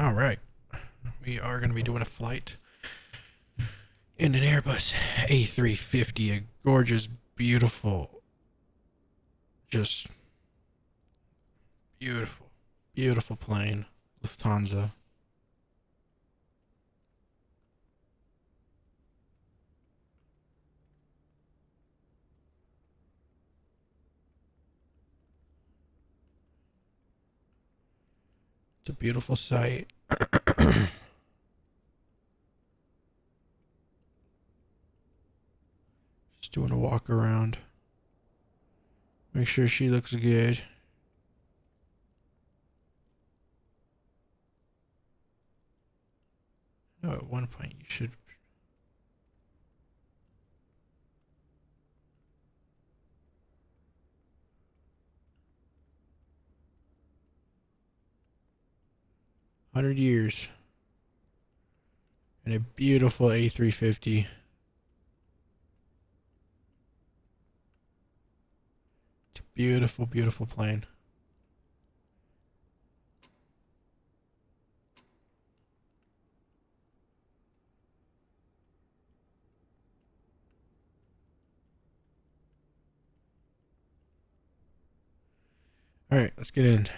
All right. We are going to be doing a flight in an Airbus A350, a gorgeous, beautiful, just beautiful, beautiful plane. Lufthansa. It's a beautiful sight. Just doing a walk around. Make sure she looks good. Oh, at one point you should. 100 years. And a beautiful A350. It's a beautiful, beautiful plane. All right, let's get in.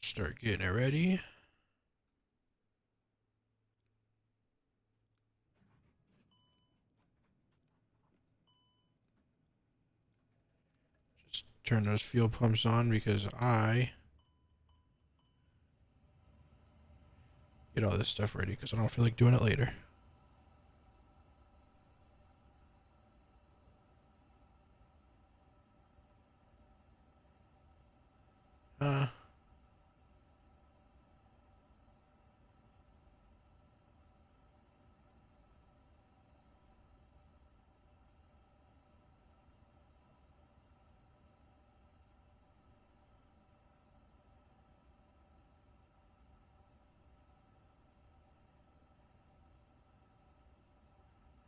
Start getting it ready. Just turn those fuel pumps on because I get all this stuff ready because I don't feel like doing it later. Uh,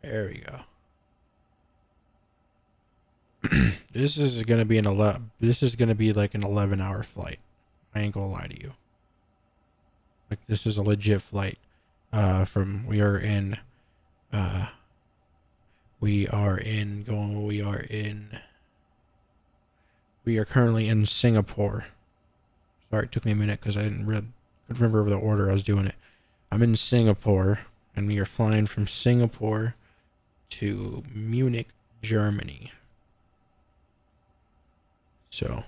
there we go. This is gonna be This is gonna be like an 11-hour flight. I ain't gonna lie to you. Like this is a legit flight. From we are in. We are in going. We are in. We are currently in Singapore. Sorry, it took me a minute because I could remember the order I was doing it. I'm in Singapore, and we are flying from Singapore to Munich, Germany. So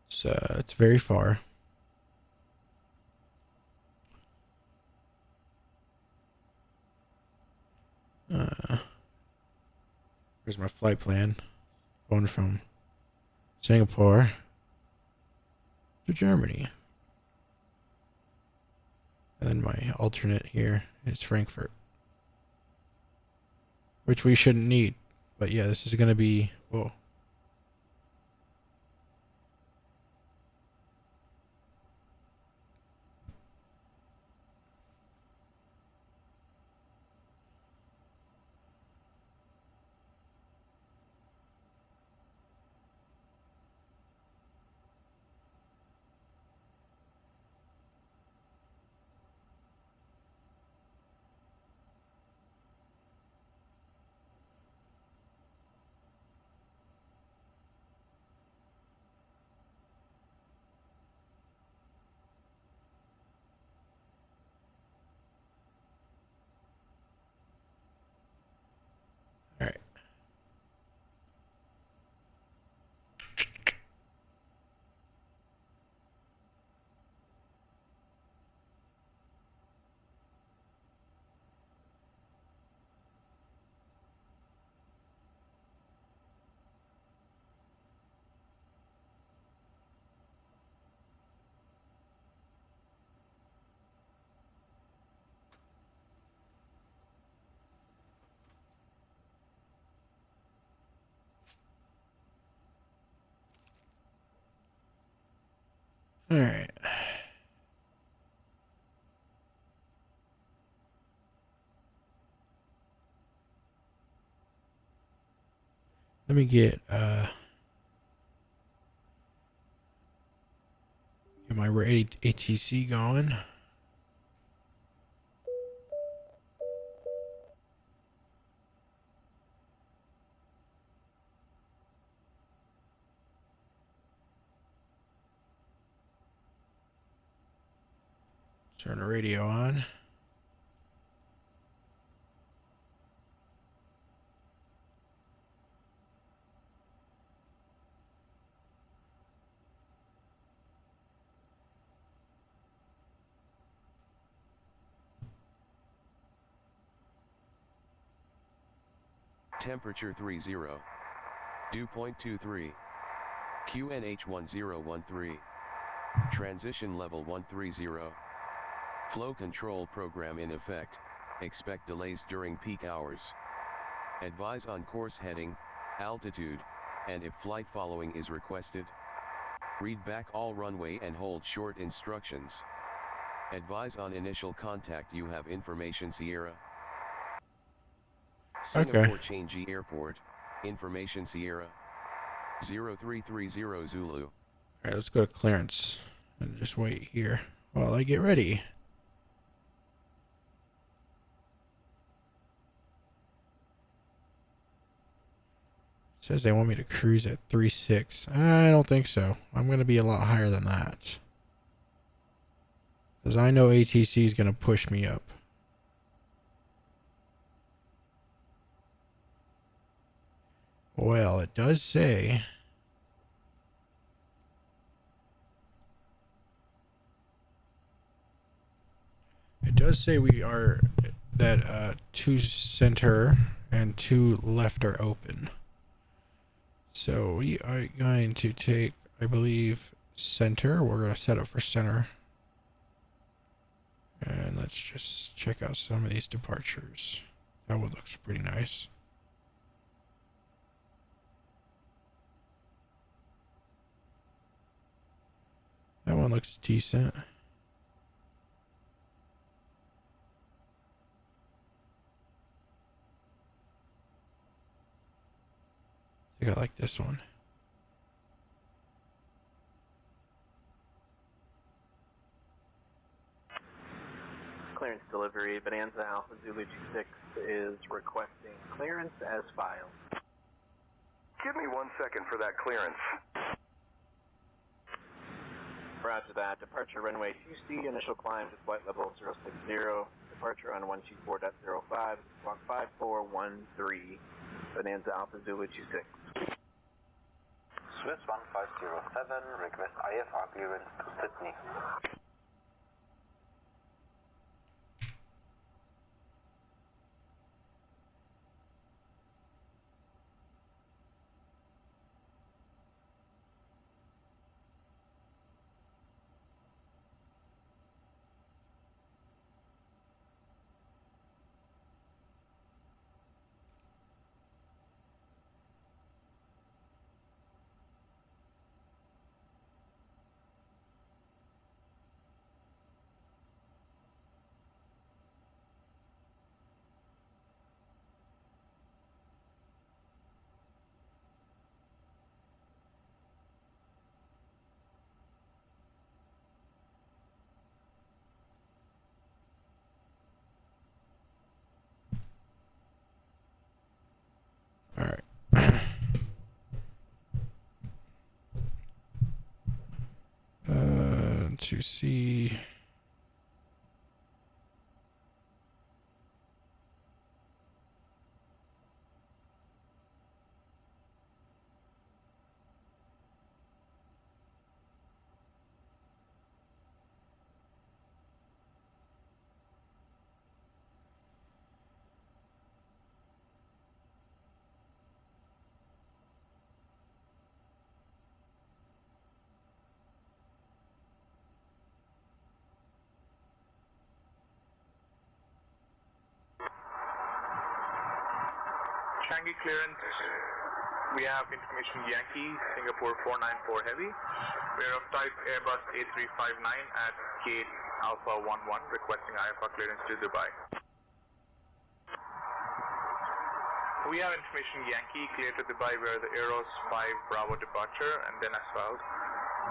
it's very far. Here's my flight plan. Going from Singapore to Germany. And then my alternate here is Frankfurt. Which we shouldn't need. But yeah, this is going to be... Whoa. Alright. Alright. Let me get my ATC going. Turn the radio on. Temperature 30. Dew point 23. QNH 1013. Transition level 130. Flow control program in effect. Expect delays during peak hours. Advise on course heading, altitude, and if flight following is requested. Read back all runway and hold short instructions. Advise on initial contact. You have information Sierra. Singapore Changi Airport, information Sierra 0330 Zulu. Alright, let's go to clearance and just wait here while I get ready. It says they want me to cruise at 3.6. I don't think so. I'm going to be a lot higher than that. Because I know ATC is going to push me up. Well, it does say... It does say we are... that 2 center and 2 left are open. So we are going to take, I believe, center. We're going to set up for center. And let's just check out some of these departures. That one looks pretty nice. That one looks decent. I think I like this one. Clearance delivery, Bonanza Alpha Zulu 26 is requesting clearance as filed. Give me 1 second for that clearance. Roger that. Departure runway 2C, initial climb to flight level 060. Departure on 124.05, squawk 5413, Bonanza Alpha Zulu 26. Swiss 1507, request IFR clearance to Sydney. Alright. To see... Changi clearance, we have information Yankee, Singapore 494 Heavy. We are of type Airbus A359 at gate Alpha 11, requesting IFR clearance to Dubai. We have information Yankee, clear to Dubai where the Aeros 5 Bravo departure and then asphalt.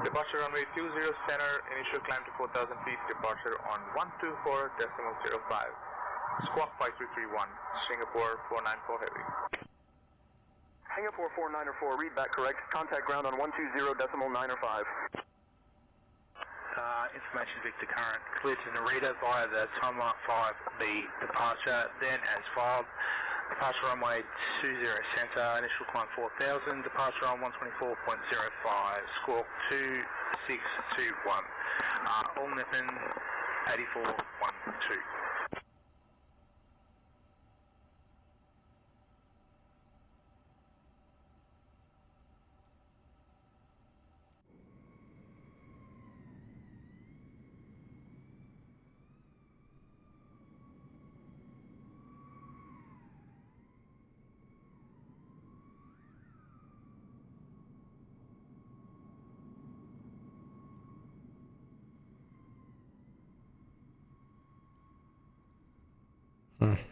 Departure runway 20 center, initial climb to 4,000 feet, departure on 124.05. Squawk 5331, Singapore 494 Heavy. Singapore 494, read back correct. Contact ground on 120.905. Information Victor Current, clear to Narita via the Timeline 5B departure, then as filed. Departure runway 20 center, initial climb 4,000, departure on 124.05, squawk 2621, all Nippon 8412.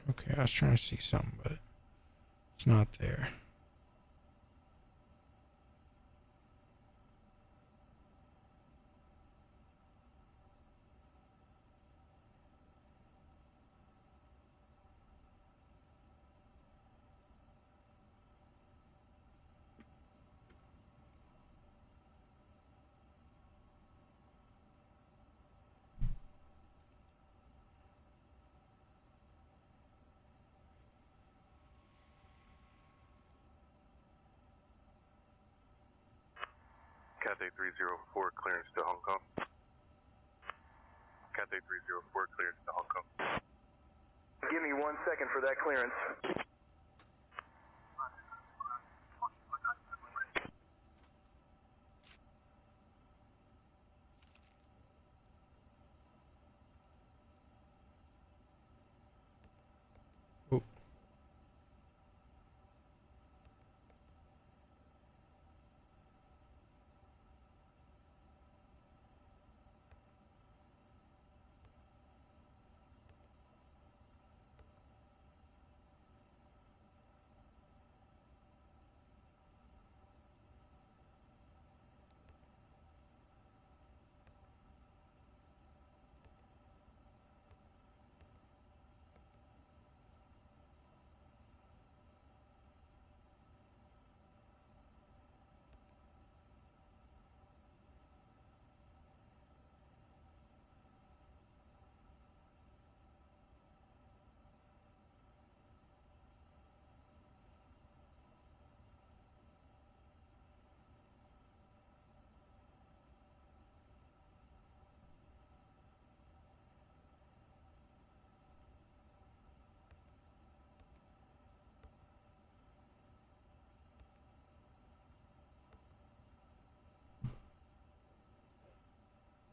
Okay, I was trying to see something, but it's not there. Cathay 304, clearance to Hong Kong. Cathay 304, clearance to Hong Kong. Give me 1 second for that clearance. Oh.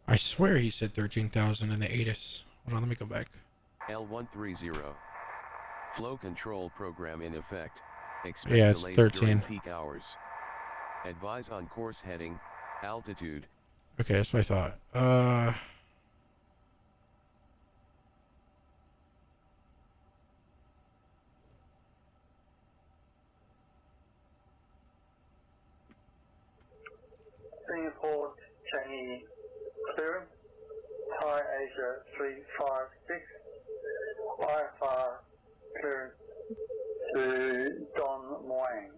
I swear he said 13,000 in the ATIS. Hold on, let me go back. L130. Flow control program in effect. Expect Yeah, it's delays 13. during peak hours. Advise on course heading, altitude. Okay, that's what I thought. Singapore Changi clearance, Thai Asia 356, IFR clearance to Don Muang.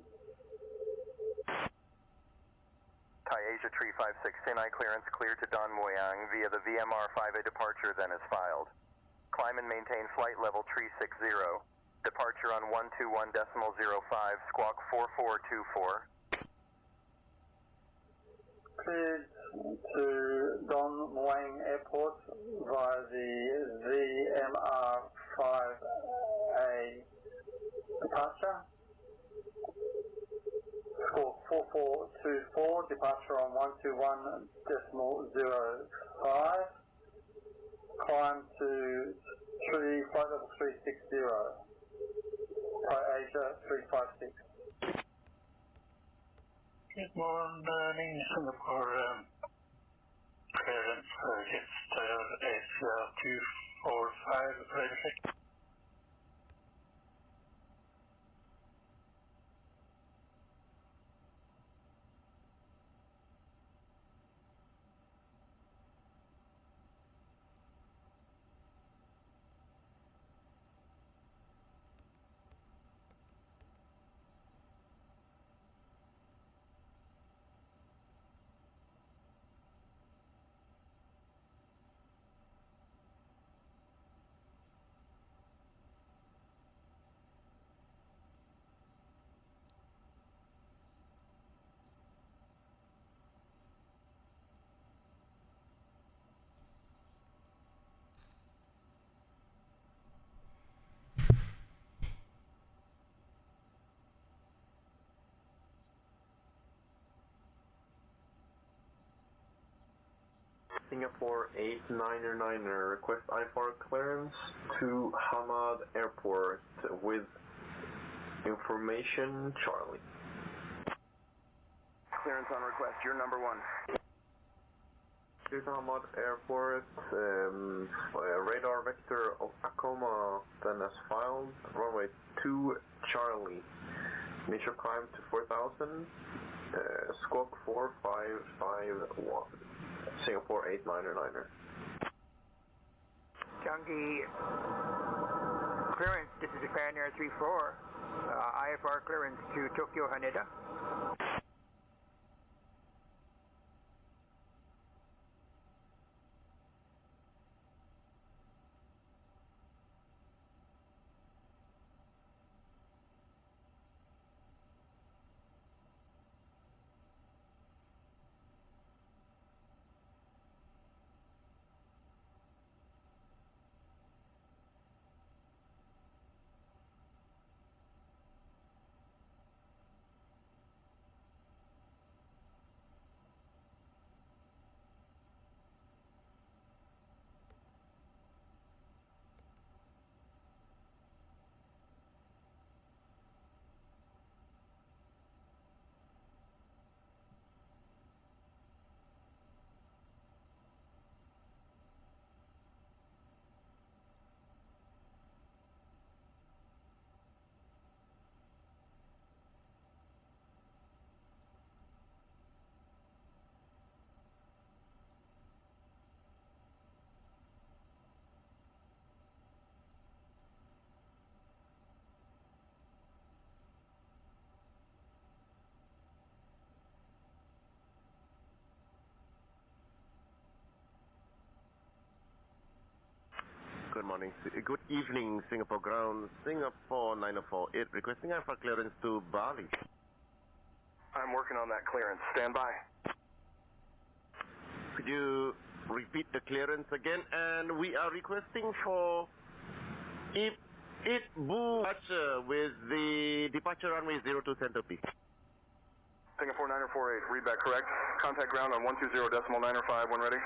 Thai Asia 356, Sinai clearance clear to Don Muang via the VMR 5A departure, then is filed. Climb and maintain flight level 360. Departure on 121.05, squawk 4424. Cleared to Don Muang Airport via the VMR 5A departure. Squawk 4424, departure on 121.05. Climb to flight level 360. Thai Asia 356. Good morning, Singapore clearance, Jetstar S245, ready. Singapore 899er, request IFR clearance to Hamad Airport with information Charlie. Clearance on request, you're number 1. To Hamad Airport, radar vector of Tacoma, then as filed, runway 2 Charlie. Initial climb to 4,000, squawk 4551, Singapore 899er. Changi, clearance, this is Pioneer 34, IFR clearance to Tokyo Haneda. Good morning. Good evening, Singapore ground. Singapore 9048 requesting IFR clearance to Bali. I'm working on that clearance. Stand by. Could you repeat the clearance again? And we are requesting for Ibu with the departure runway 02 Center P. Singapore 9048, read back correct. Contact ground on 120.905 when ready.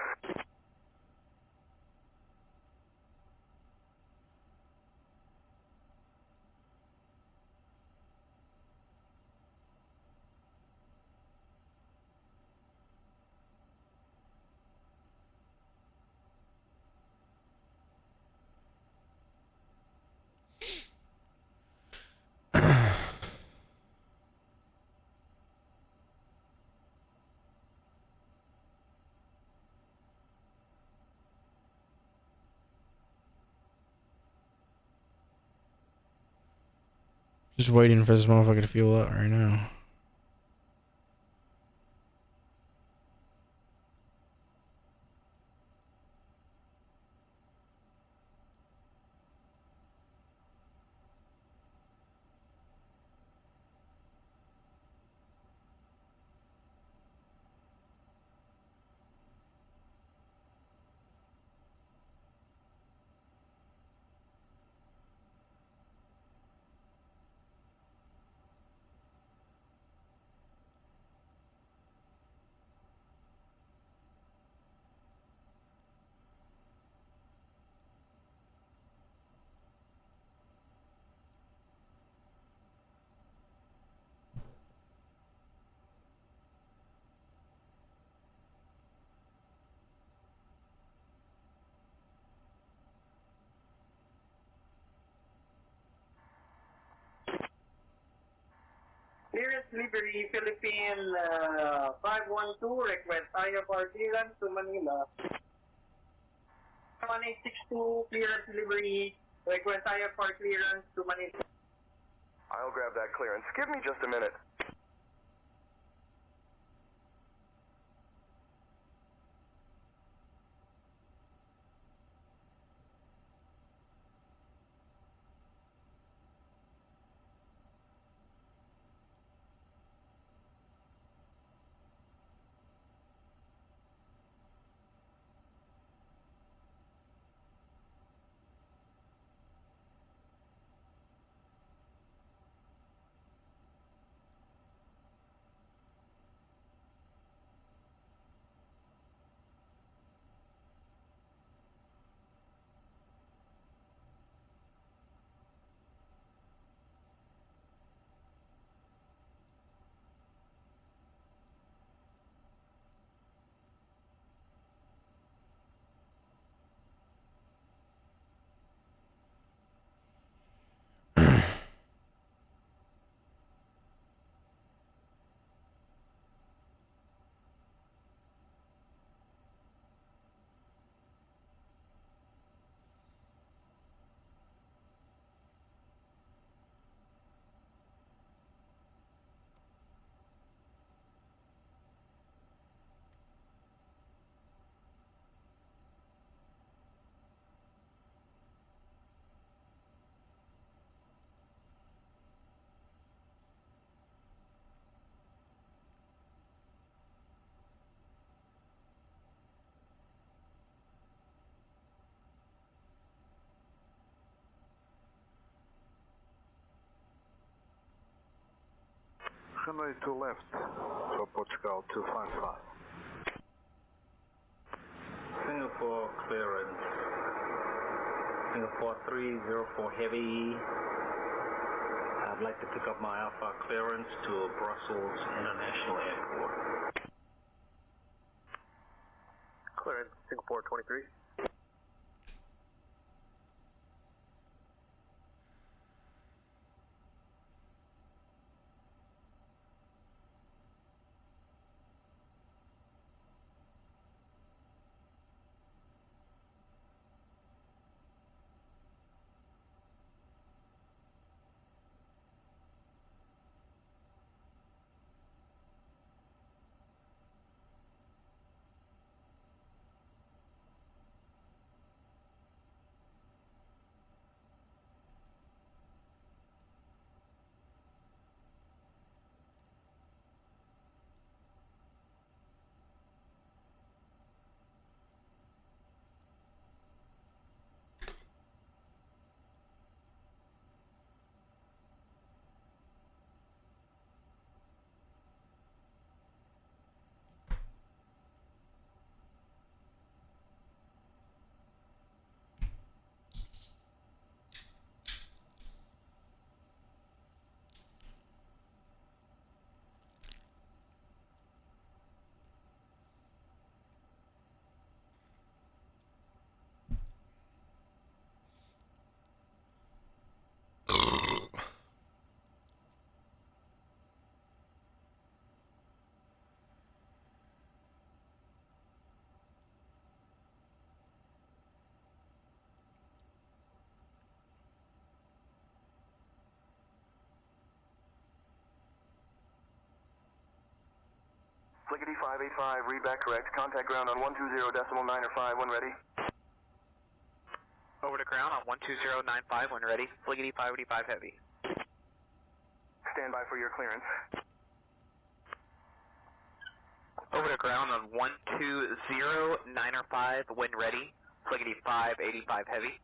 Just waiting for this motherfucker to fuel up right now. Clearance Livery, Philippine 512, request IFR clearance to Manila. 1862, clearance Livery, request IFR clearance to Manila. I'll grab that clearance. Give me just a minute. runway 2 left, so Portugal 255. Singapore clearance. Singapore 304 Heavy. I'd like to pick up my Alpha clearance to Brussels International Airport. Clearance, Singapore 23. Flickety 585, read back correct. Contact ground on 120.9 when ready. Over to ground on 120.95 when ready. Flickety 585 Heavy. Stand by for your clearance. Over to ground on 120.905 when ready. Flickety 585 Heavy.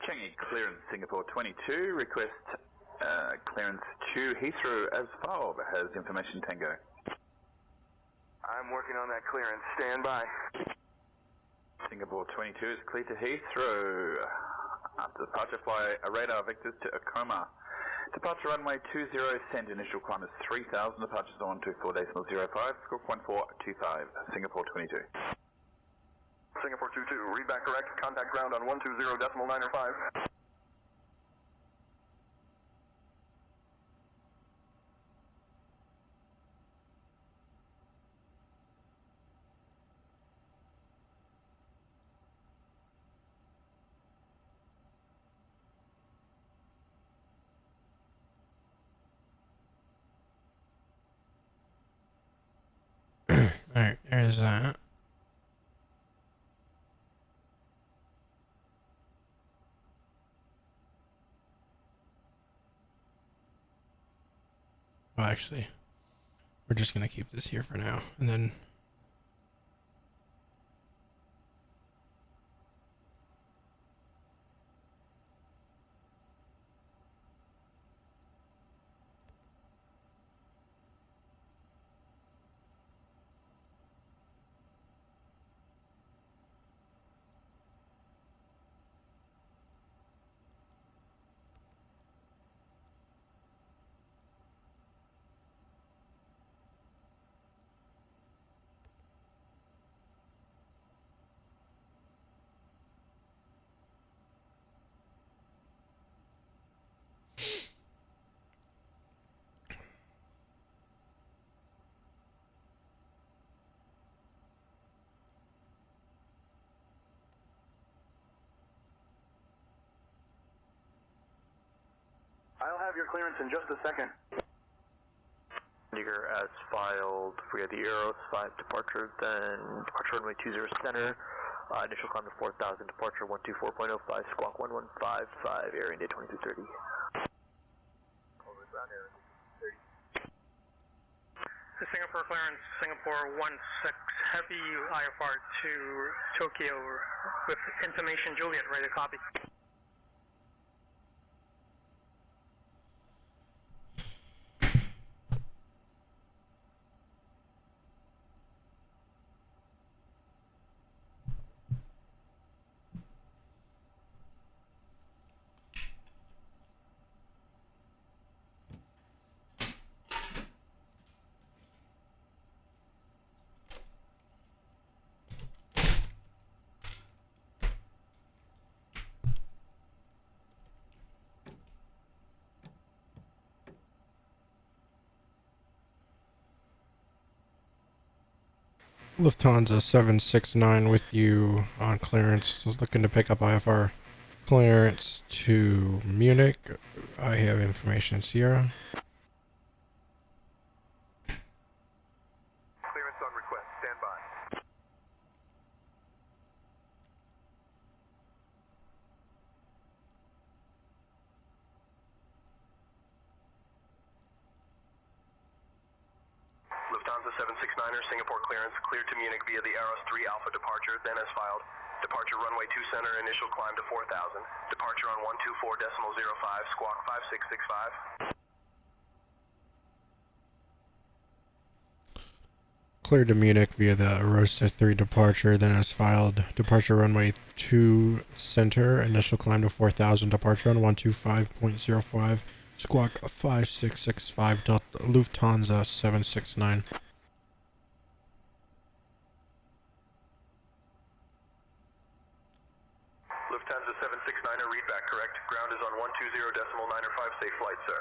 Changi clearance Singapore 22, request clearance to Heathrow as filed, has information Tango. I'm working on that clearance. Stand by. Singapore 22 is clear to Heathrow. After departure, fly a radar vectors to Acoma. Departure runway 20, send initial climb is 3,000, departures on 24.05, score 1425, Singapore 22. Singapore 22, read back correct. Contact ground on 120.905. Alright, there's that. Well, actually, we're just gonna keep this here for now, and then I'll have your clearance in just a second. Digger as filed. We had the Aeros 5 departure, then departure runway 20 center. Initial climb to 4,000, departure 124.05, squawk 1155, air India 2230. Singapore clearance, Singapore 16 Heavy, IFR to Tokyo with intimation Juliet, ready to copy. Lufthansa 769 with you on clearance, looking to pick up IFR clearance to Munich. I have information, Sierra. Clearance on request. Stand by. Lufthansa 769er, Singapore clearance, cleared to Munich via the Aeros 3 Alpha departure, then as filed. Departure runway 2 center, initial climb to 4,000. Departure on 124.05, squawk 5665. Cleared to Munich via the Arosta 3 departure, then as filed. Departure runway 2 center, initial climb to 4,000. Departure on 125.05, squawk 5665, Lufthansa 769. Lufthansa 769er, readback correct. Ground is on 120.905, safe flight, sir.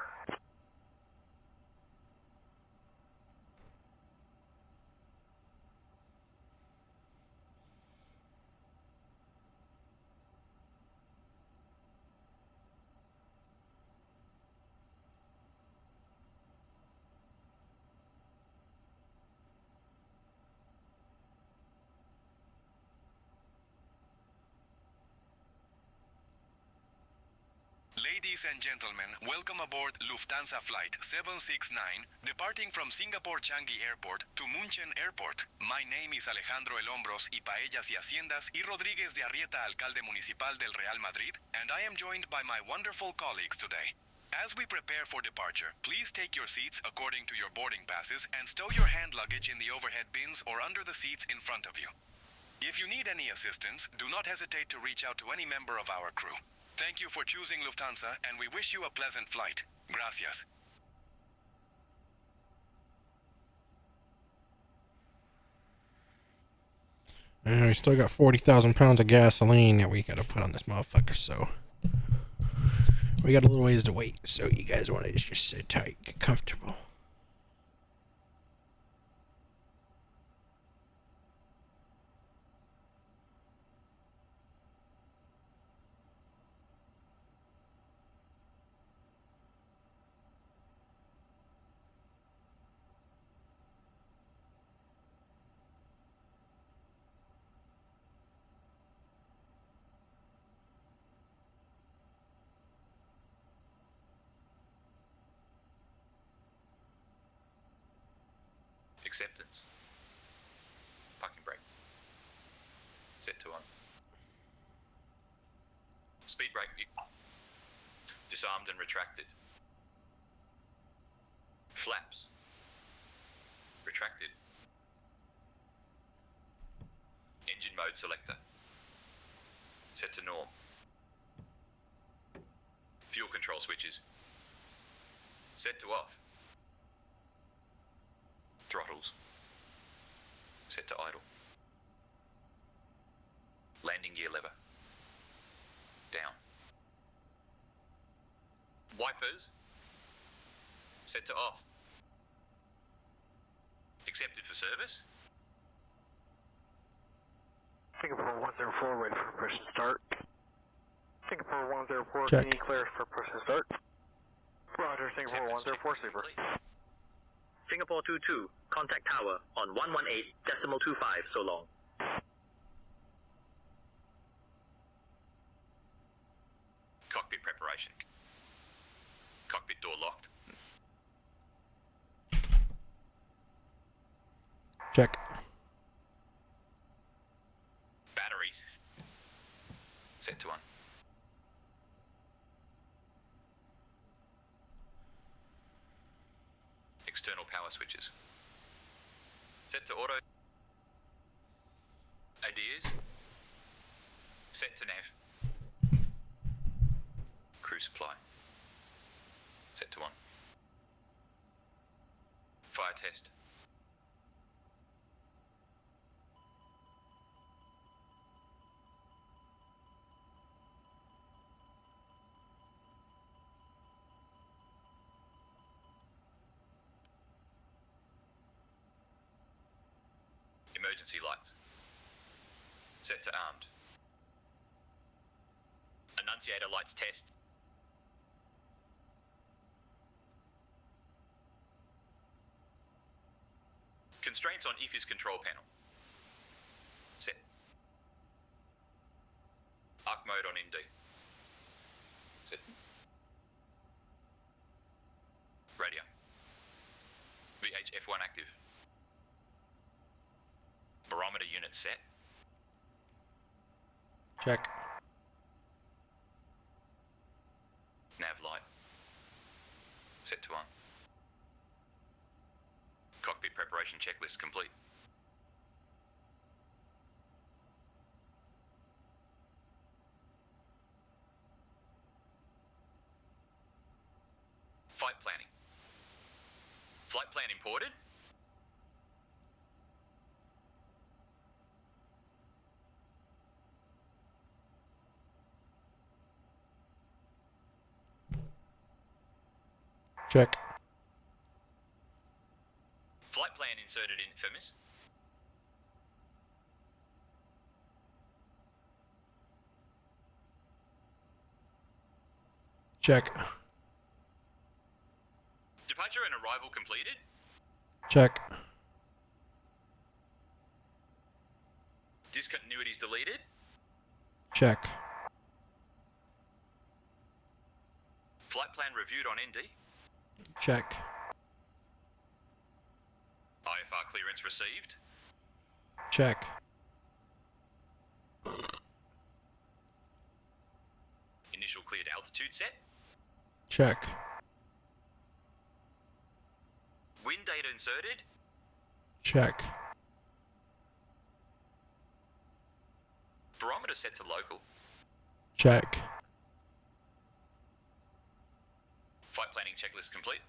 Ladies and gentlemen, welcome aboard Lufthansa Flight 769, departing from Singapore Changi Airport to Munchen Airport. My name is Alejandro El Hombros y Paellas y Haciendas y Rodríguez de Arrieta, alcalde municipal del Real Madrid, and I am joined by my wonderful colleagues today. As we prepare for departure, please take your seats according to your boarding passes and stow your hand luggage in the overhead bins or under the seats in front of you. If you need any assistance, do not hesitate to reach out to any member of our crew. Thank you for choosing Lufthansa, and we wish you a pleasant flight. Gracias. And we still got 40,000 pounds of gasoline that we gotta put on this motherfucker, so we got a little ways to wait. So you guys want to just sit tight, get comfortable. Acceptance. Parking brake. Set to on. Speed brake. Disarmed and retracted. Flaps. Retracted. Engine mode selector. Set to norm. Fuel control switches. Set to off. Throttles. Set to idle. Landing gear lever. Down. Wipers. Set to off. Accepted for service. Singapore 104, ready for person start. Singapore 104, Check. can you clear for person start? Roger, Singapore 104, sleeper. Singapore 22, contact tower on 118.25, so long. Cockpit preparation. Cockpit door locked. Check. Batteries. Set to on. External power switches. Set to auto. ADs. Set to nav. Crew supply. Set to on. Fire test. Emergency lights. Set to armed. Annunciator lights test. Constraints on EFIS control panel. Set. Arc mode on ND. Set. Radio. VHF1 active. Barometer unit set. Check. Nav light. Set to on. Cockpit preparation checklist complete. Flight planning. Flight plan imported. Check. Flight plan inserted in FEMIS. Check. Departure and arrival completed. Check. Discontinuities deleted. Check. Flight plan reviewed on ND. Check. IFR clearance received. Check. Initial cleared altitude set. Check. Wind data inserted. Check. Barometer set to local. Check. Flight planning checklist complete.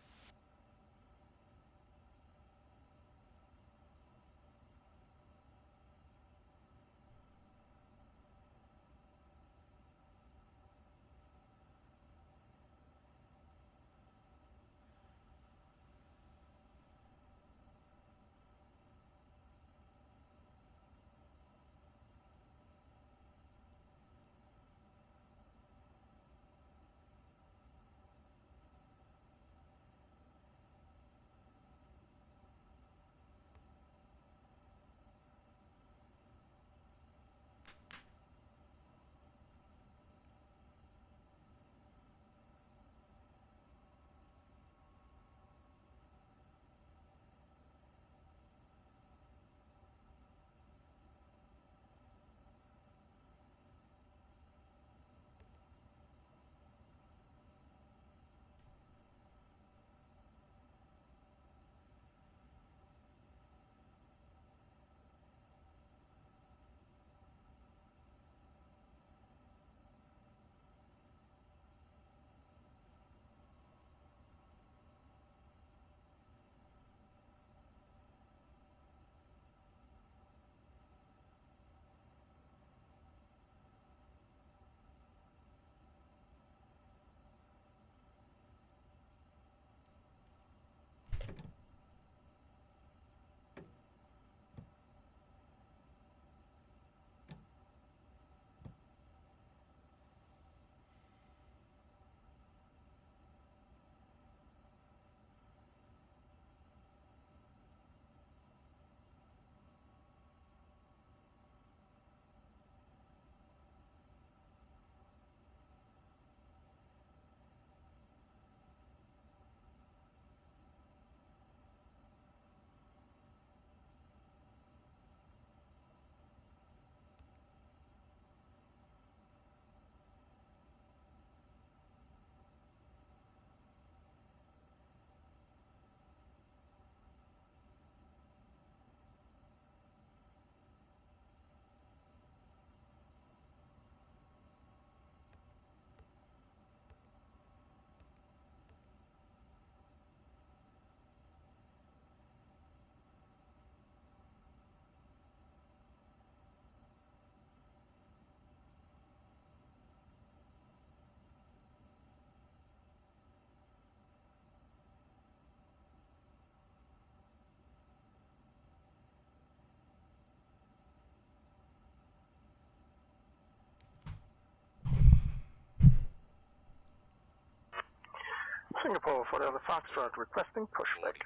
Singapore for Delta Foxtrot requesting pushback.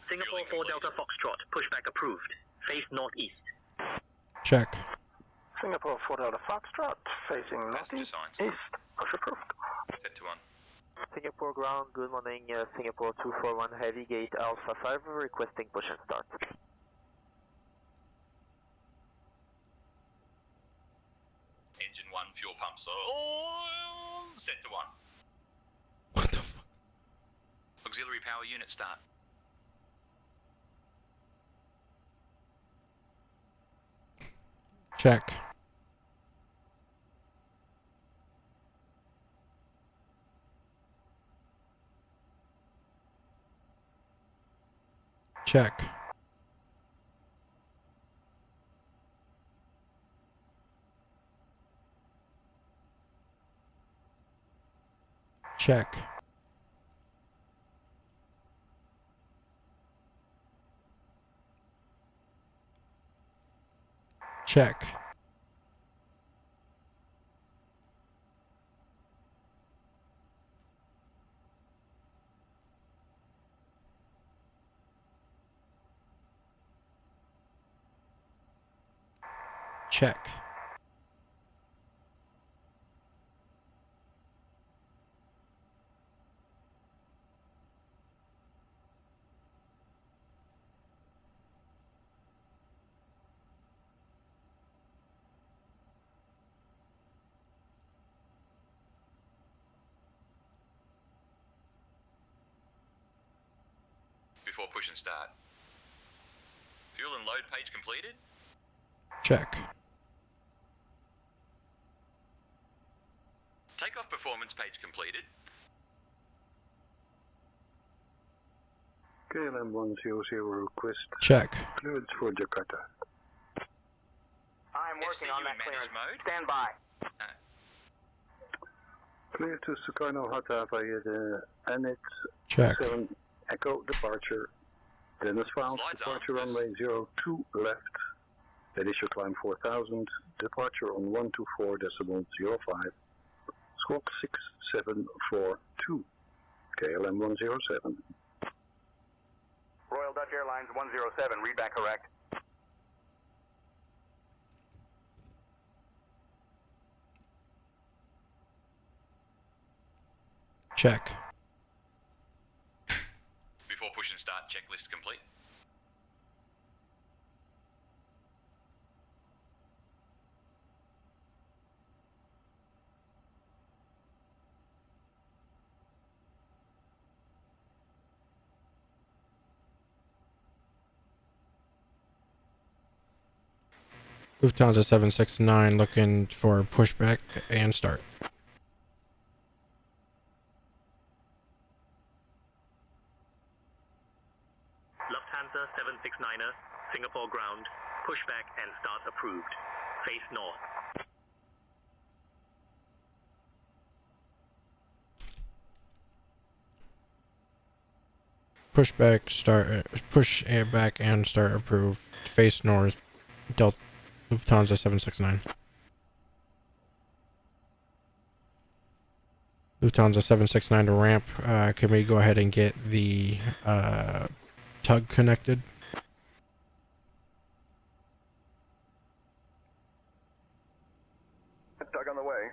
Singapore 4 Delta Foxtrot, pushback approved. Face northeast. Check. Singapore 4 Delta Foxtrot facing northeast. East. Push approved. Set to 1. Singapore ground, good morning. Singapore 241 Heavy Gate Alpha 5 requesting push and start. Engine 1, fuel pumps oil. Set to 1. What the fuck? Auxiliary power unit start. Check. Check. Check. Check. Check. Before push and start. Fuel and load page completed. Check. Takeoff performance page completed. KLM 100 request. Check. Clearance for Jakarta. I'm working on that clearance. Mode. Stand by. Clear to Sukarno Hatta via the Annex Check. 7 Echo departure. Dennis Files, departure runway 02 left. Initial climb 4000, departure on 124.05. Squawk 6742. KLM 107. Royal Dutch Airlines 107, read back correct. Check. Before push and start, checklist complete. Lufthansa 769 looking for pushback and start. Lufthansa 769er, Singapore ground, pushback and start approved. Face north. Pushback, start, push air back and start approved. Face north. Delta Lufthansa 769. Lufthansa 769 to ramp. Can we go ahead and get the tug connected? Tug on the way.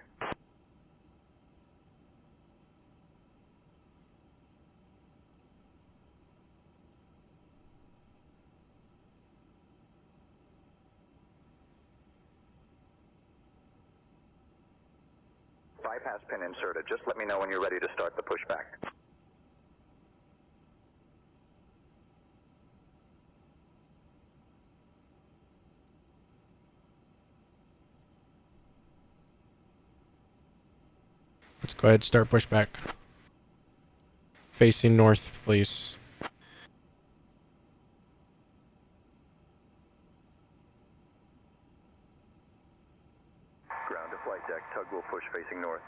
Bypass pin inserted. Just let me know when you're ready to start the pushback. Let's go ahead and start pushback. Facing north, please. Ground to flight deck. Tug will push facing north.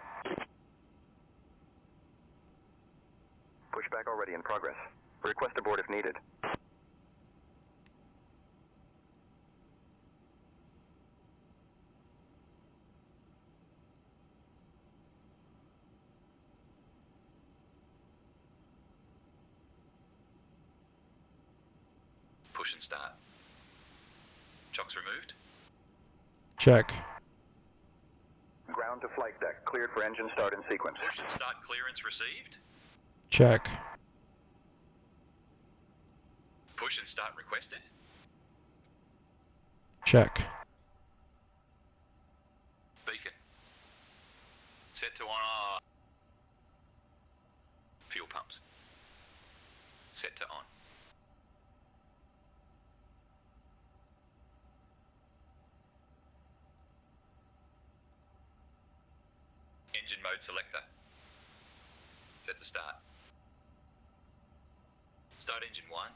Pushback already in progress. Request abort if needed. Push and start. Chocks removed. Check. Ground to flight deck, cleared for engine start in sequence. Push and start clearance received. Check. Push and start requested. Check. Beacon. Set to on. Fuel pumps. Set to on. Engine mode selector. Set to start. Start engine 1.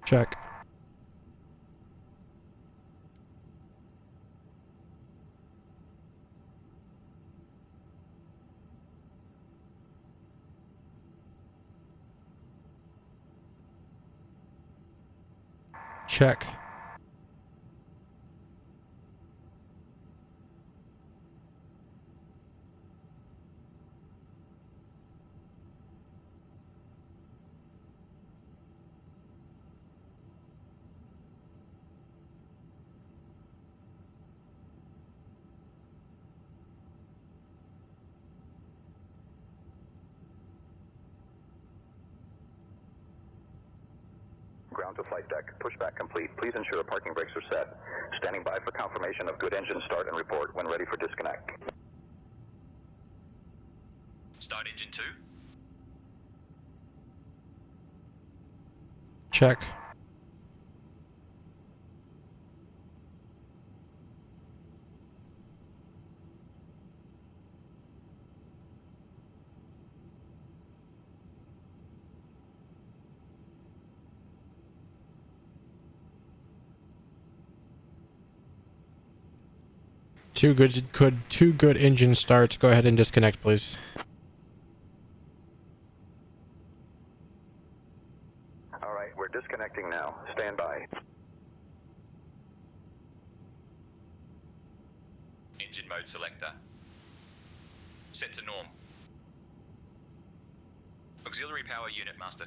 Check. Check. Ground to flight deck, pushback complete. Please ensure parking brakes are set. Standing by for confirmation of good engine start and report when ready for disconnect. Start engine 2. Check. Two good engine starts. Go ahead and disconnect, please. All right, we're disconnecting now. Stand by. Engine mode selector. Set to norm. Auxiliary power unit master.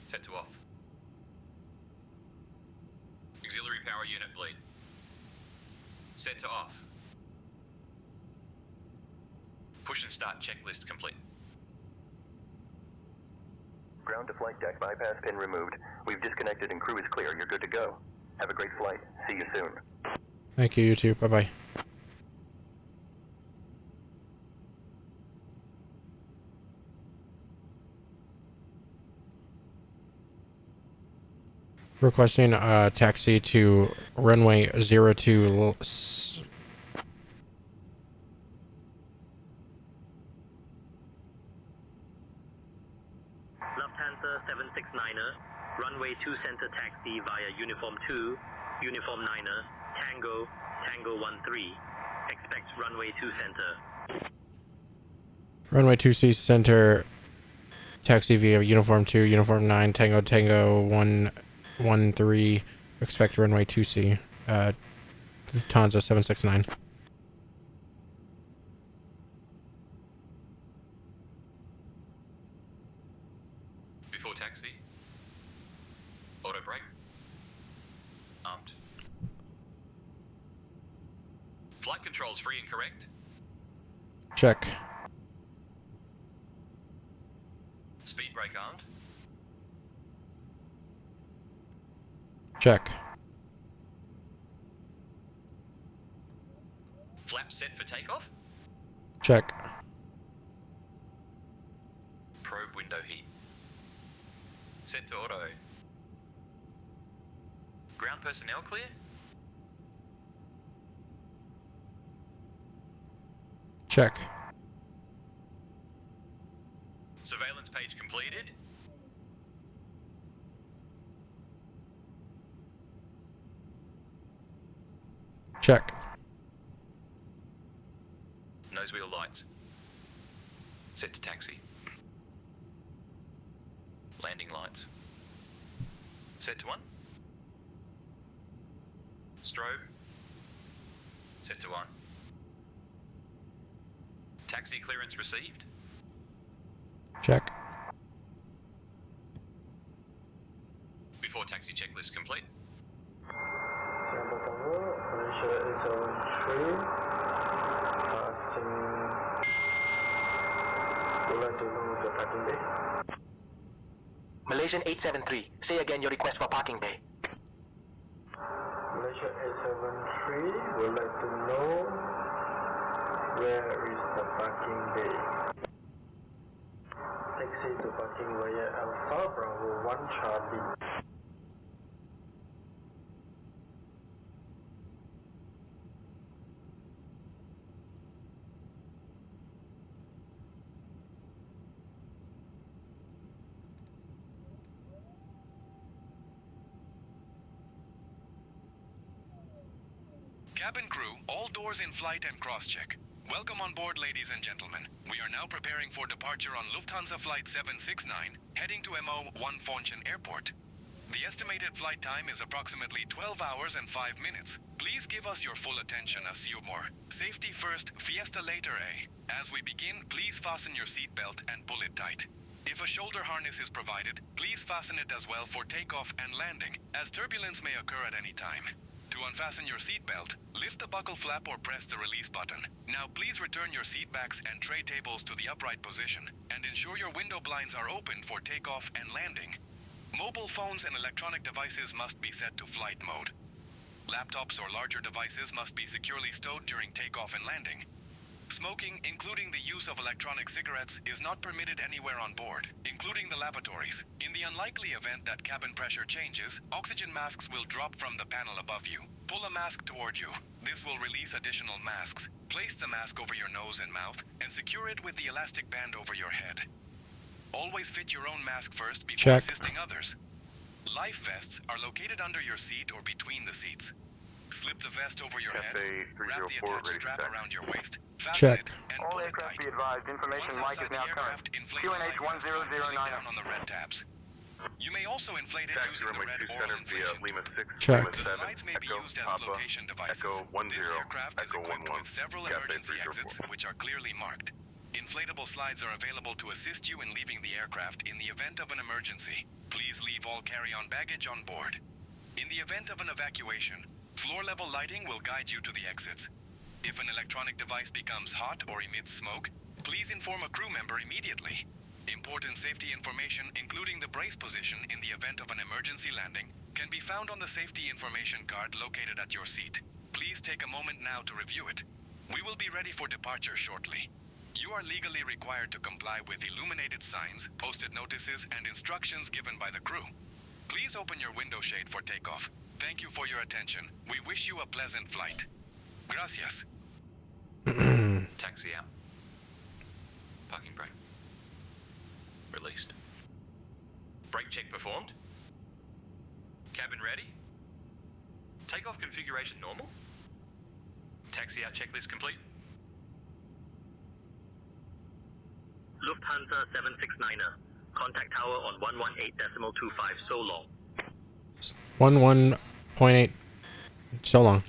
Set to off. Auxiliary power unit bleed. Set to off. Push and start checklist complete. Ground to flight deck, bypass pin removed. We've disconnected and crew is clear. You're good to go. Have a great flight. See you soon. Thank you, you too. Bye-bye. Requesting a taxi to runway 02. Lufthansa 769er, runway 2 center taxi via uniform 2, uniform 9er, Tango, Tango 13. Expect runway 2 center. Runway 2C center. Taxi via uniform 2, uniform 9, Tango, Tango 113. Expect runway 2C. Lufthansa 769. Before taxi. Auto brake. Armed. Flight controls free and correct. Check. Speed brake armed. Check. Flap set for takeoff. Check. Probe window heat. Set to auto. Ground personnel clear. Check. Surveillance page completed. Check. Nose wheel lights. Set to taxi. Landing lights. Set to 1. Strobe. Set to 1. Taxi clearance received. Check. Before taxi checklist complete. Malaysia 873. Passing. Would like to know the parking bay. Malaysian 873. Say again your request for parking bay. Malaysia 873 would like to know where is the parking bay. Taxi to parking via Alpha Bravo 1 Charlie. Cabin crew, all doors in flight and cross-check. Welcome on board, ladies and gentlemen. We are now preparing for departure on Lufthansa Flight 769, heading to MO 1 Fonchen Airport. The estimated flight time is approximately 12 hours and 5 minutes. Please give us your full attention as Seymour. Safety first, fiesta later, eh? As we begin, please fasten your seatbelt and pull it tight. If a shoulder harness is provided, please fasten it as well for takeoff and landing, as turbulence may occur at any time. To unfasten your seatbelt, lift the buckle flap or press the release button. Now please return your seat backs and tray tables to the upright position, and ensure your window blinds are open for takeoff and landing. Mobile phones and electronic devices must be set to flight mode. Laptops or larger devices must be securely stowed during takeoff and landing. Smoking, including the use of electronic cigarettes, is not permitted anywhere on board, including the lavatories. In the unlikely event that cabin pressure changes, oxygen masks will drop from the panel above you. Pull a mask toward you. This will release additional masks. Place the mask over your nose and mouth, and secure it with the elastic band over your head. Always fit your own mask first before assisting others. Life vests are located under your seat or between the seats. Slip the vest over your head, wrap the attached strap around your waist, fasten it, and pull it tight. Be advised, information Once mic is outside the now current. aircraft, inflate the life vest by pulling down on the red tabs. You may also inflate it using the red oral inflation tube. Check. The slides may be used as flotation devices. This aircraft is equipped with several emergency exits, which are clearly marked. Inflatable slides are available to assist you in leaving the aircraft in the event of an emergency. Please leave all carry-on baggage on board. In the event of an evacuation, floor-level lighting will guide you to the exits. If an electronic device becomes hot or emits smoke, please inform a crew member immediately. Important safety information, including the brace position in the event of an emergency landing, can be found on the safety information card located at your seat. Please take a moment now to review it. We will be ready for departure shortly. You are legally required to comply with illuminated signs, posted notices, and instructions given by the crew. Please open your window shade for takeoff. Thank you for your attention. We wish you a pleasant flight. Gracias. Taxi out. Parking brake. Released. Brake check performed. Cabin ready. Takeoff configuration normal. Taxi out checklist complete. Lufthansa 769er. Contact tower on 118.25 so long. 11.8. So long.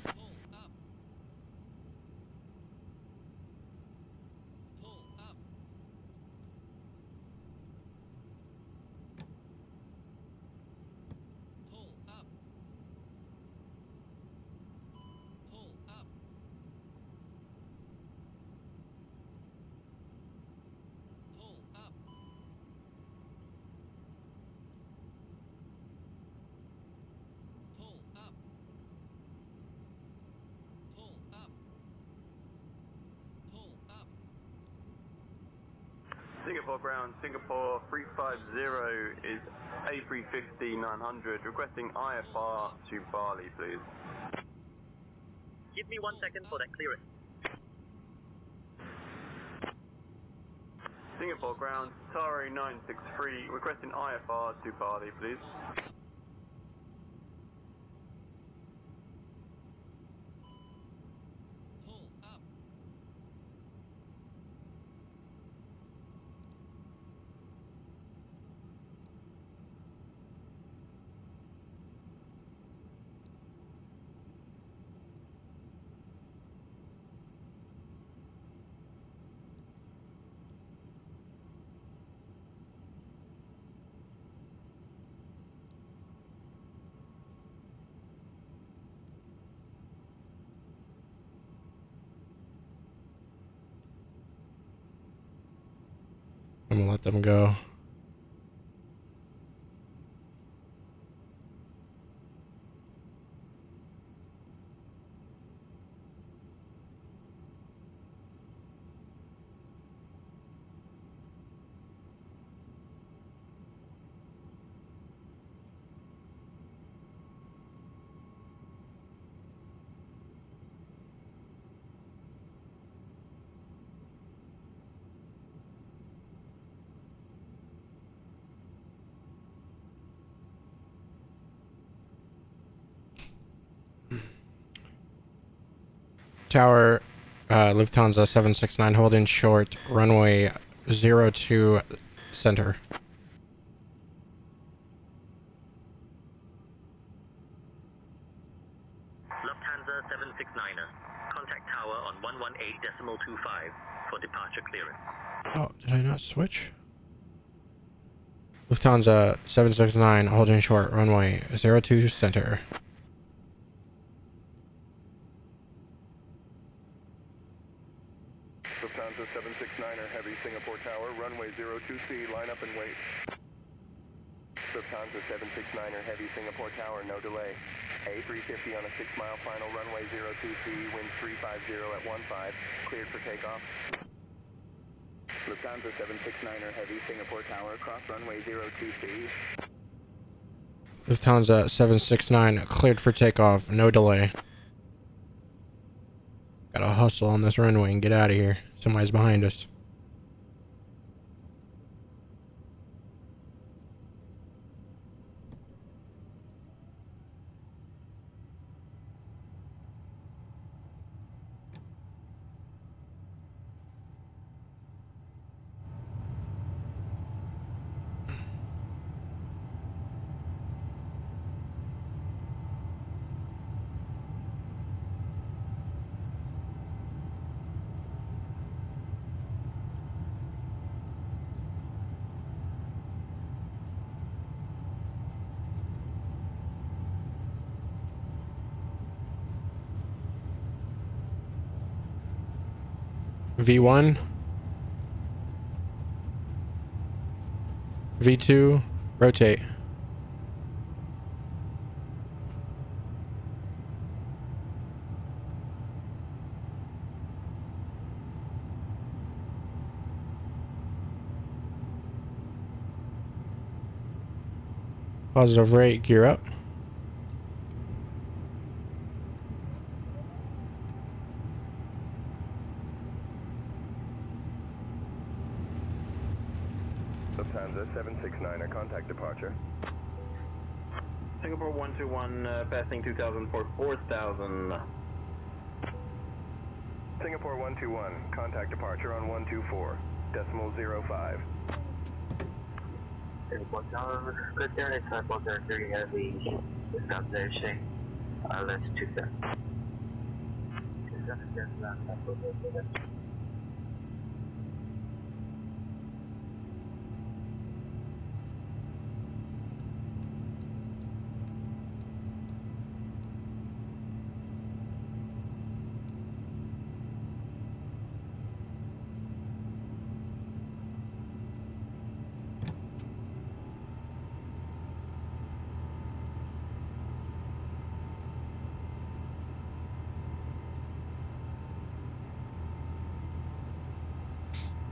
Singapore ground, Singapore 350 is A350-900, requesting IFR to Bali, please. Give me 1 second for that clearance. Singapore ground, Taro 963, requesting IFR to Bali, please. I'm gonna let them go. Tower, Lufthansa 769 holding short, runway 02 center. Lufthansa 769er. Contact tower on 118.25 for departure clearance. Oh, did I not switch? Lufthansa 769 holding short, runway 02 center. Lufthansa 769er Heavy Singapore Tower, runway 02C, line up and wait. Lufthansa 769er Heavy Singapore Tower, no delay. A350 on a 6-mile final, runway 02C, wind 350 at 15, cleared for takeoff. Lufthansa 769er Heavy Singapore Tower, cross runway 02C. Lufthansa 769 cleared for takeoff, no delay. Gotta hustle on this runway and get out of here. Somebody's behind us. V1, V2, rotate. Positive rate, gear up. Lufthansa 769er, contact departure. Singapore 121, passing 2000 for 4000. Singapore 121, contact departure on 124.05. Singapore Tower, good there, it's 430 heavy, it's up there, shake, let's 27. 27, yes,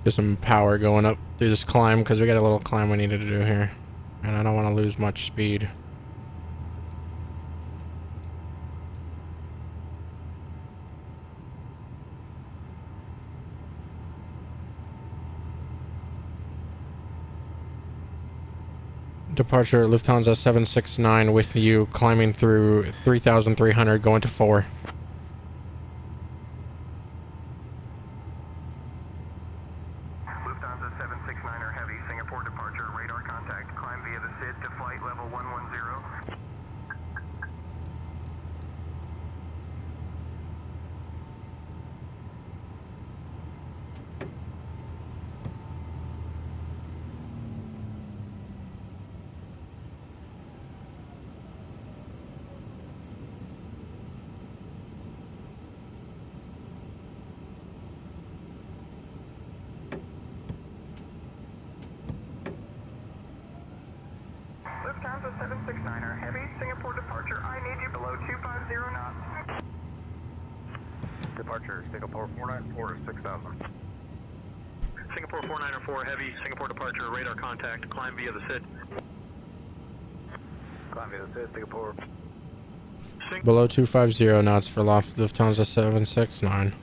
There's some power going up through this climb because we got a little climb we needed to do here. And I don't want to lose much speed. Departure Lufthansa 769 with you, climbing through 3,300, going to 4. Lufthansa 769er Heavy, Singapore departure, radar contact, climb via the SID to flight level 110. Lufthansa 769er Heavy, Singapore departure, I need you below 250 knots. Departure, Singapore 494 to 6000. Singapore 494 Heavy, Singapore departure, radar contact, climb via the SID. Climb via the SID, Singapore. Below 250 knots for Lufthansa 769.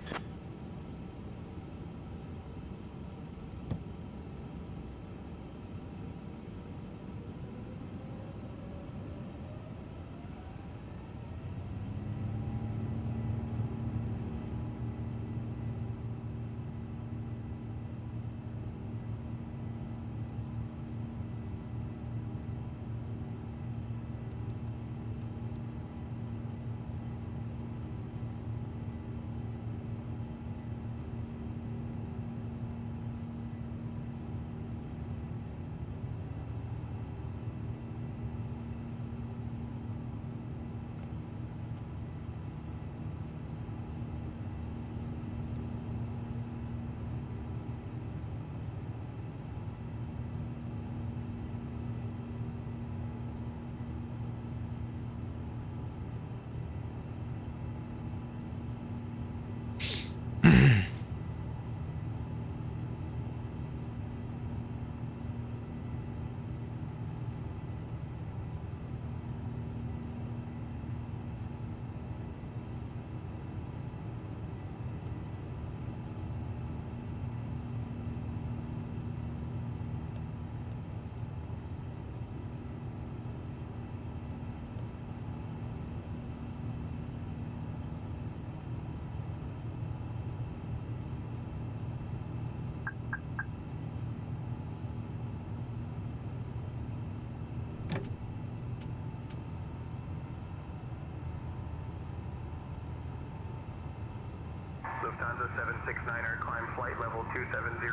Lufthansa 769er, climb flight level 270.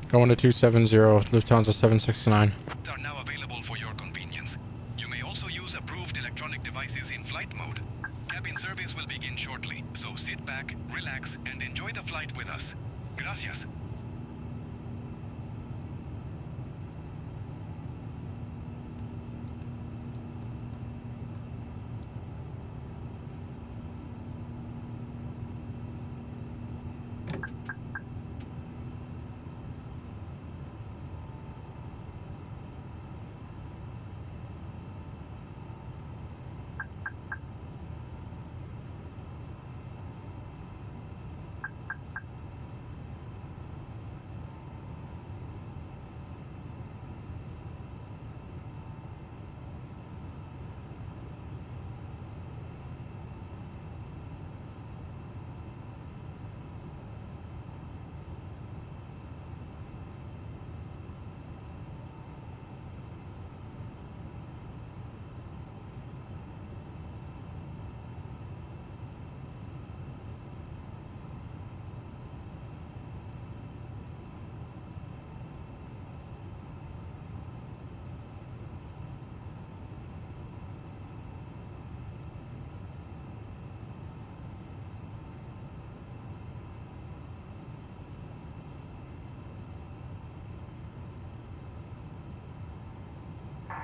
Going to 270, Lufthansa 769. Are now available for your convenience. You may also use approved electronic devices in flight mode. Cabin service will begin shortly, so sit back, relax, and enjoy the flight with us. Gracias.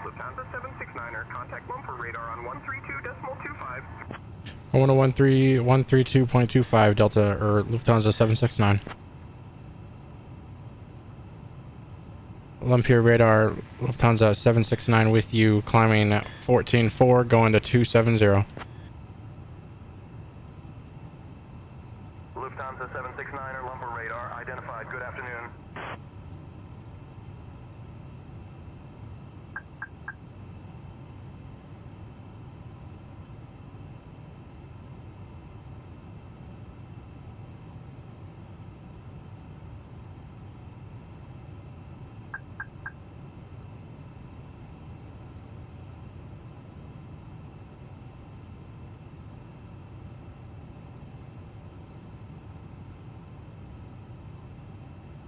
Lufthansa 769er, contact one for radar on 132.25. I want a 132.25 Delta or Lufthansa 769. Lumpur radar, Lufthansa 769 with you, climbing 14.4, going to 270. Lufthansa 769er lumper radar identified. Good afternoon.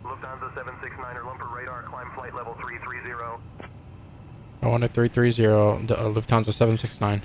Lufthansa 769er lumper radar, climb flight level 330. I want a 330, the Lufthansa 769.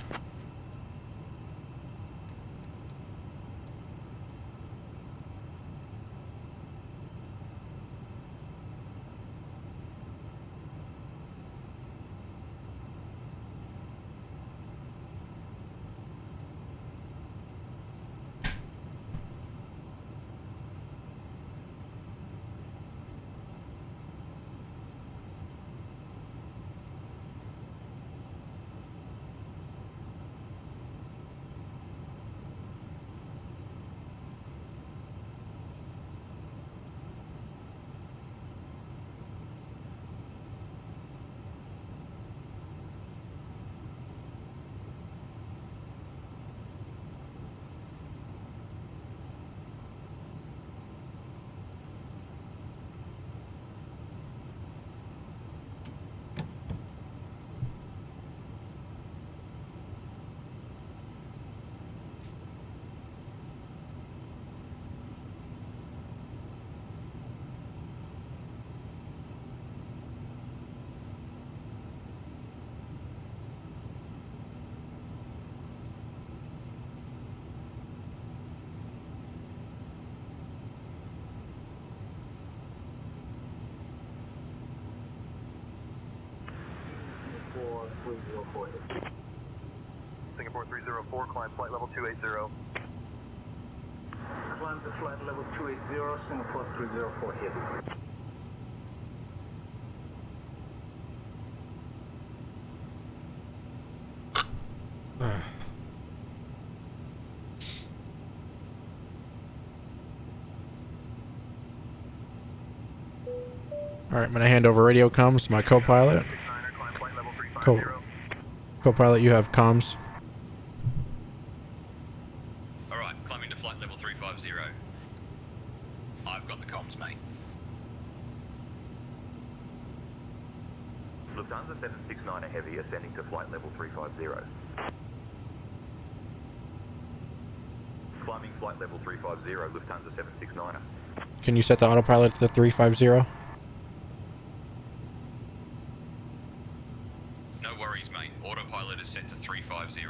Singapore 304, climb flight level 280. Climb to flight level 280, Singapore 304 heavy. Alright, I'm gonna hand over radio comms to my co-pilot. Co-pilot, you have comms. Alright, climbing to flight level 350. I've got the comms, mate. Lufthansa 769er heavy ascending to flight level 350. Climbing flight level 350, Lufthansa 769er. Can you set the autopilot to 350? No worries, mate. Autopilot is set to 350.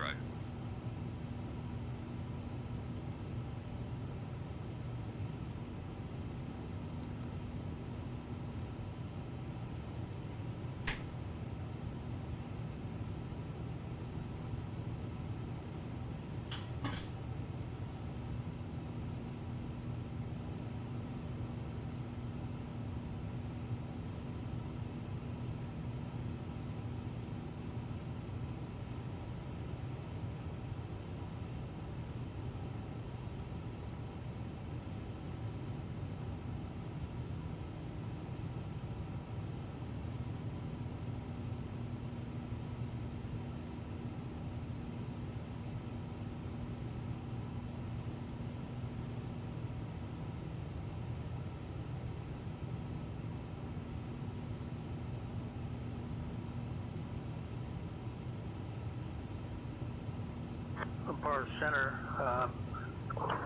Empire Center,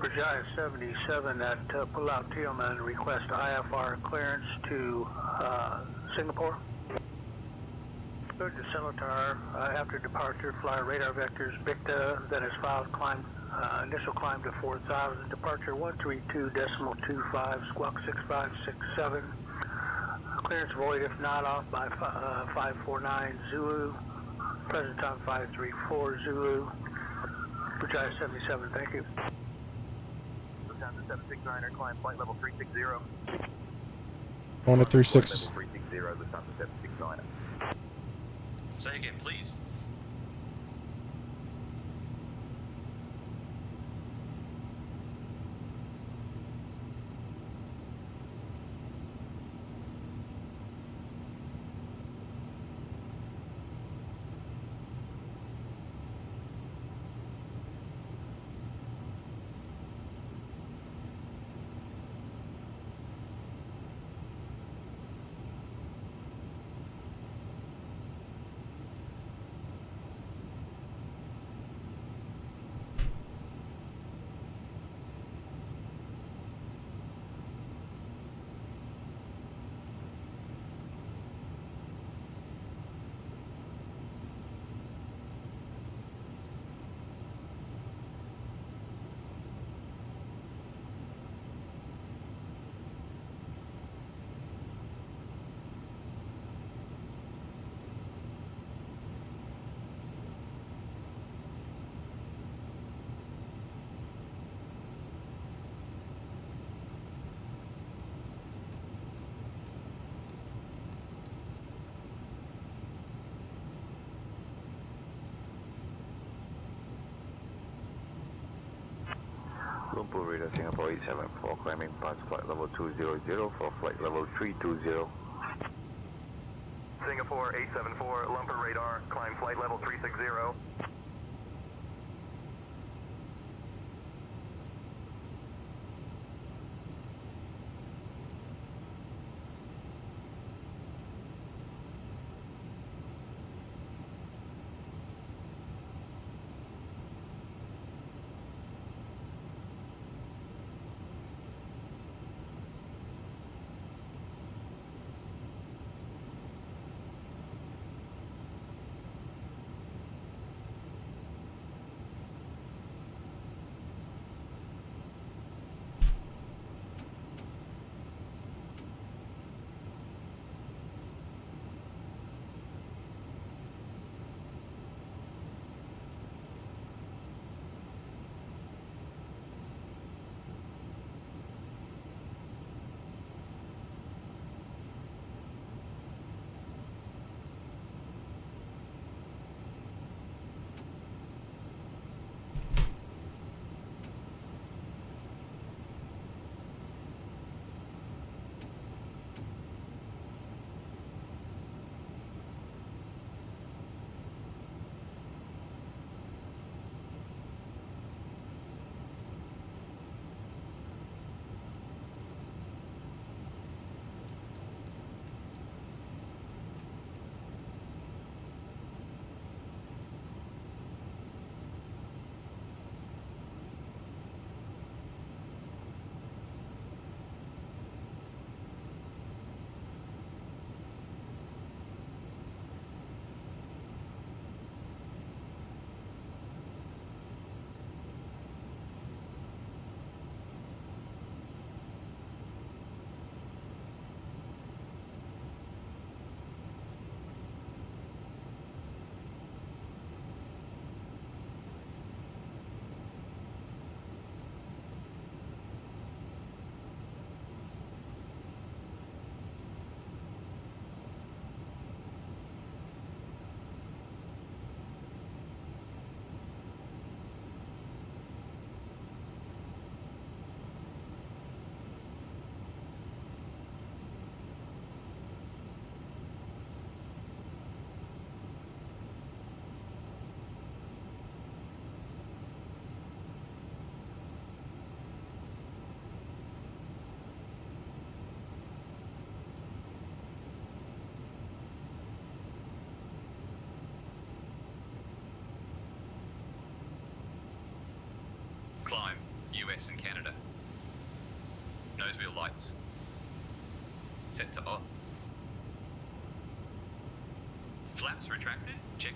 Virginia 77 at Pulau Tioman, request IFR clearance to Singapore. Go to Seletar, after departure, fly radar vectors Victa, then is filed climb, initial climb to 4,000, departure 132.25, squawk 6567. Clearance void if not off by 549 Zulu, present time 534 Zulu. Virginia 77, thank you. Lufthansa 769er, climb flight level 360. On to 36. Level 360, Lufthansa 769er. Say again, please. Lumpur Radar Singapore 874, climbing past flight level 200 for flight level 320. Singapore 874, Lumpur Radar, climb flight level 360. Climb, US and Canada. Nose wheel lights. Set to off. Flaps retracted, check.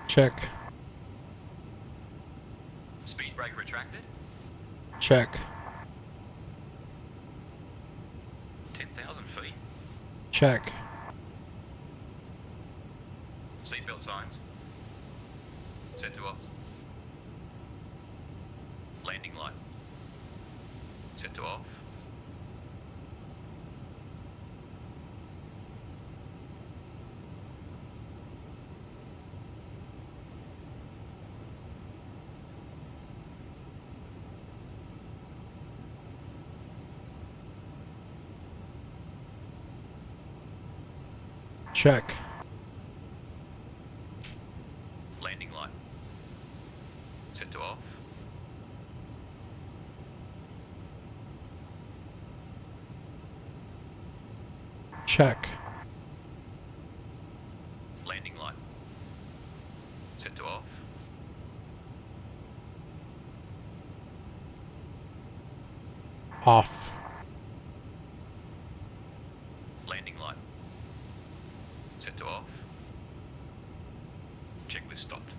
Check. Speed brake retracted. Check. 10,000 feet. Check. Seatbelt signs. Set to off. Landing light. Set to off. Check. Landing light. Set to off. Check. Landing light. Set to off. Off. Landing light. Set to off. Checklist stopped.